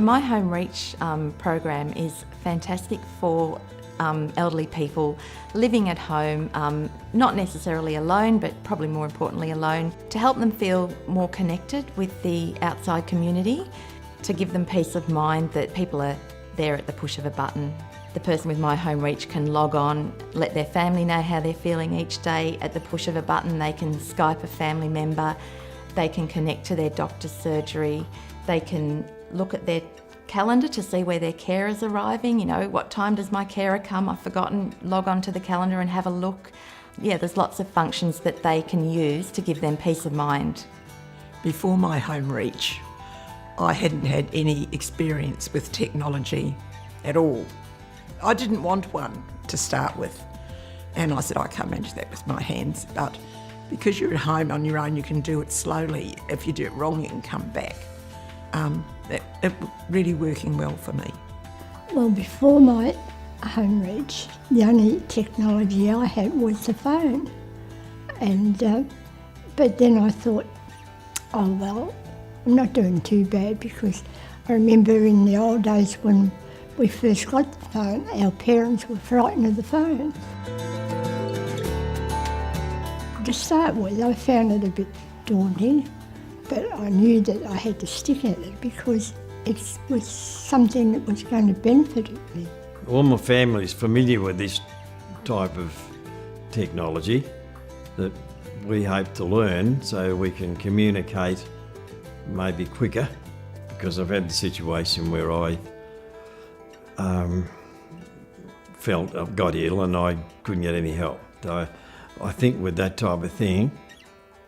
The MyHomeReach program is fantastic for elderly people living at home, not necessarily alone, but probably more importantly alone, to help them feel more connected with the outside community, to give them peace of mind that people are there at the push of a button. The person with MyHomeReach can log on, let their family know how they're feeling each day. At the push of a button, they can Skype a family member, they can connect to their doctor's surgery, they can look at their calendar to see where their carer's arriving. You know, what time does my carer come? I've forgotten. Log on to the calendar and have a look. Yeah, there's lots of functions that they can use to give them peace of mind. Before MyHomeReach, I hadn't had any experience with technology at all. I didn't want one to start with, and I said, I can't manage that with my hands, but because you're at home on your own, you can do it slowly. If you do it wrong, you can come back. It really working well for me. Well, before my HomeReach, the only technology I had was the phone. But then I thought, oh well, I'm not doing too bad, because I remember in the old days when we first got the phone, our parents were frightened of the phone. To start with, I found it a bit daunting, but I knew that I had to stick at it because it was something that was going to benefit me. All my family's familiar with this type of technology that we hope to learn so we can communicate maybe quicker, because I've had the situation where I felt I got ill and I couldn't get any help. So I think with that type of thing,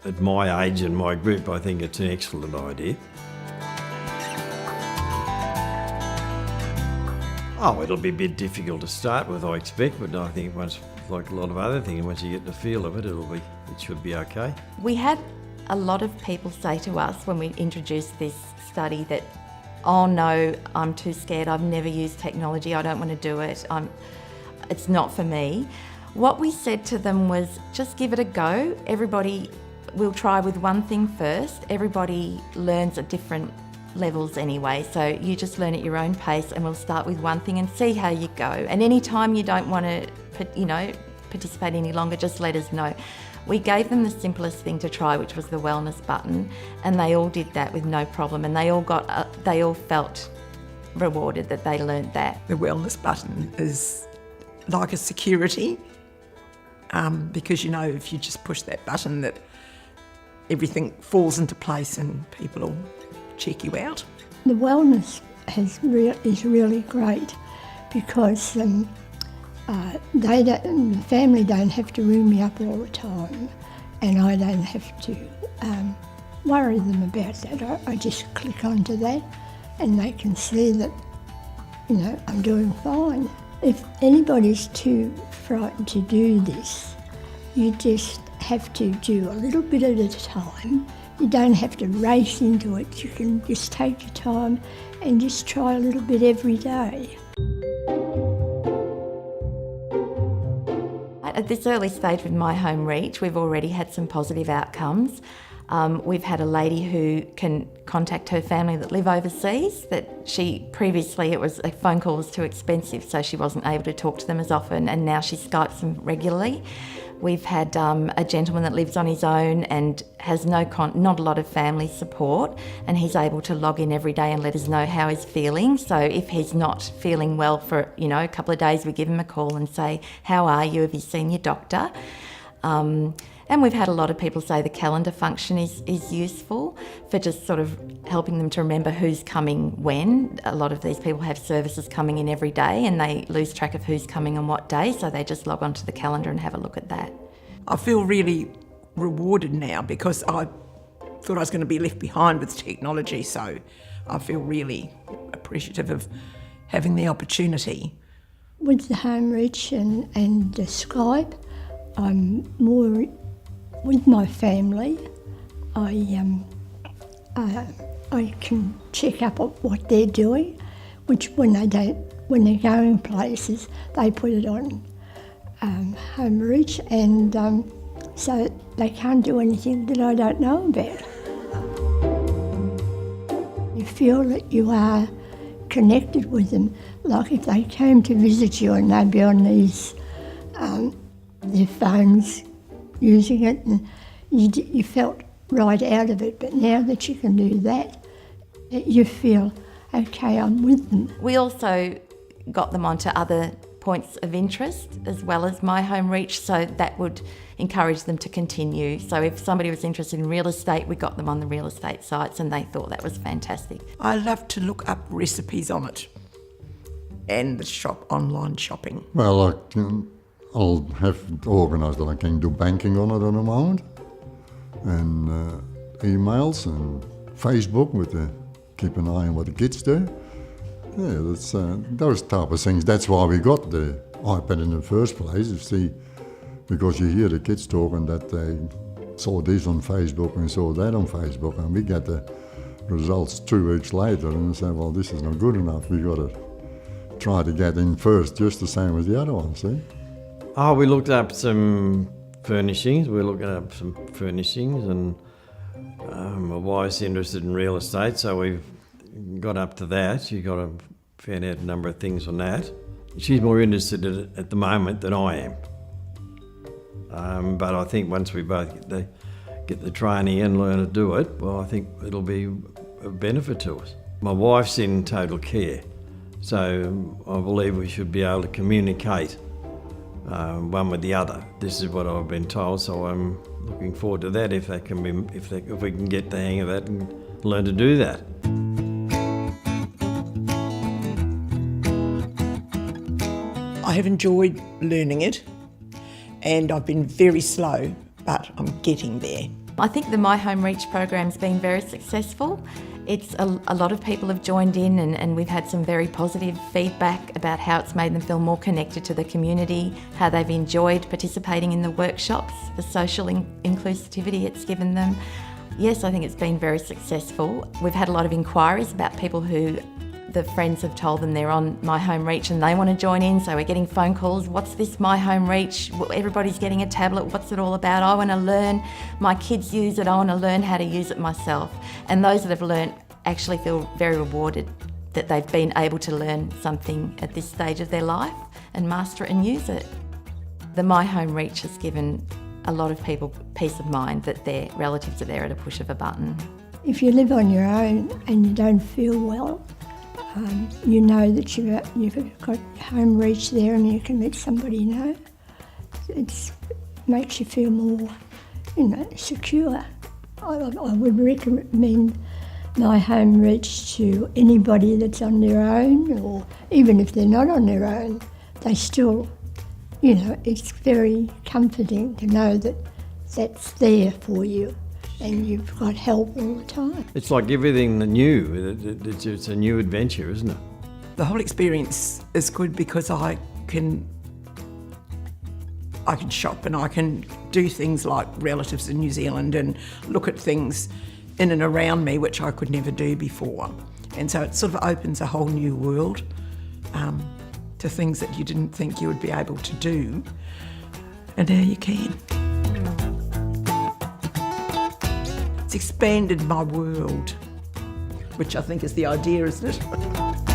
at my age and my group, I think it's an excellent idea. Oh, it'll be a bit difficult to start with, I expect, but I think once, like a lot of other things, once you get the feel of it, it should be okay. We had a lot of people say to us when we introduced this study that, oh no, I'm too scared, I've never used technology, I don't want to do it, it's not for me. What we said to them was, just give it a go. Everybody will try with one thing first. Everybody learns at different levels anyway, so you just learn at your own pace, and we'll start with one thing and see how you go. And any time you don't want to, participate any longer, just let us know. We gave them the simplest thing to try, which was the wellness button, and they all did that with no problem, and they all felt rewarded that they learned that. The wellness button is like a security, because if you just push that button, that everything falls into place and people will check you out. The wellness is really great, because the family don't have to ring me up all the time, and I don't have to worry them about that. I just click onto that and they can see that, I'm doing fine. If anybody's too frightened to do this, you just have to do a little bit at a time. You don't have to race into it. You can just take your time and just try a little bit every day. At this early stage with MyHomeReach, we've already had some positive outcomes. We've had a lady who can contact her family that live overseas, that previously a phone call was too expensive, so she wasn't able to talk to them as often, and now she Skypes them regularly. We've had a gentleman that lives on his own and has not a lot of family support, and he's able to log in every day and let us know how he's feeling. So if he's not feeling well for a couple of days, we give him a call and say, how are you? Have you seen your doctor? And we've had a lot of people say the calendar function is useful for just sort of helping them to remember who's coming when. A lot of these people have services coming in every day and they lose track of who's coming on what day, so they just log onto the calendar and have a look at that. I feel really rewarded now, because I thought I was going to be left behind with technology, so I feel really appreciative of having the opportunity. With the HomeReach and the Skype, I'm more with my family. I can check up on what they're doing, which when they're going places, they put it on HomeReach, and so they can't do anything that I don't know about. You feel that you are connected with them. Like if they came to visit you and they'd be on these, their phones using it, and you felt right out of it. But now that you can do that, you feel, okay, I'm with them. We also got them onto other points of interest as well as MyHomeReach, so that would encourage them to continue. So if somebody was interested in real estate, we got them on the real estate sites and they thought that was fantastic. I love to look up recipes on it and the online shopping. Well, I'll have organised that I can do banking on it at the moment, and emails and Facebook with keep an eye on what the kids do. Yeah, that's those type of things. That's why we got the iPad in the first place. You see, because you hear the kids talking that they saw this on Facebook and saw that on Facebook, and we get the results 2 weeks later and say, well, this is not good enough. We got to try to get in first, just the same as the other one. See? Oh, we looked up some furnishings. And my wife's interested in real estate, so we've got up to that. She got found out a number of things on that. She's more interested in it at the moment than I am. But I think once we both get the training and learn to do it, well, I think it'll be a benefit to us. My wife's in total care, so I believe we should be able to communicate one with the other. This is what I've been told, so I'm looking forward to that if we can get the hang of that and learn to do that. I have enjoyed learning it, and I've been very slow, but I'm getting there. I think the MyHomeReach program's been very successful. It's a lot of people have joined in and we've had some very positive feedback about how it's made them feel more connected to the community, how they've enjoyed participating in the workshops, the social inclusivity it's given them. Yes, I think it's been very successful. We've had a lot of inquiries about people who the friends have told them they're on MyHomeReach and they want to join in, so we're getting phone calls, what's this MyHomeReach? Everybody's getting a tablet, what's it all about? I want to learn, my kids use it, I want to learn how to use it myself. And those that have learnt actually feel very rewarded that they've been able to learn something at this stage of their life and master it and use it. The MyHomeReach has given a lot of people peace of mind that their relatives are there at a push of a button. If you live on your own and you don't feel well, you know that you've got HomeReach there and you can let somebody know. It makes you feel more, secure. I would recommend MyHomeReach to anybody that's on their own, or even if they're not on their own, they still, it's very comforting to know that that's there for you. And you've got help all the time. It's like everything new. It's a new adventure, isn't it? The whole experience is good because I can shop and I can do things like relatives in New Zealand and look at things in and around me which I could never do before. And so it sort of opens a whole new world to things that you didn't think you would be able to do. And now you can. It's expanded my world, which I think is the idea, isn't it?